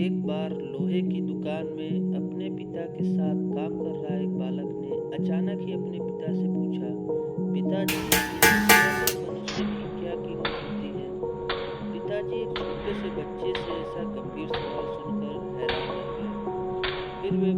एक बार लोहे की दुकान में अपने पिता के साथ काम कर रहा एक बालक ने अचानक ही अपने पिता से पूछा, पिताजी, इस दुनिया में मनुष्य की क्या कीमत होती है? पिताजी एक छोटे से बच्चे से ऐसा गंभीर सवाल सुनकर हैरान रह गए। फिर वे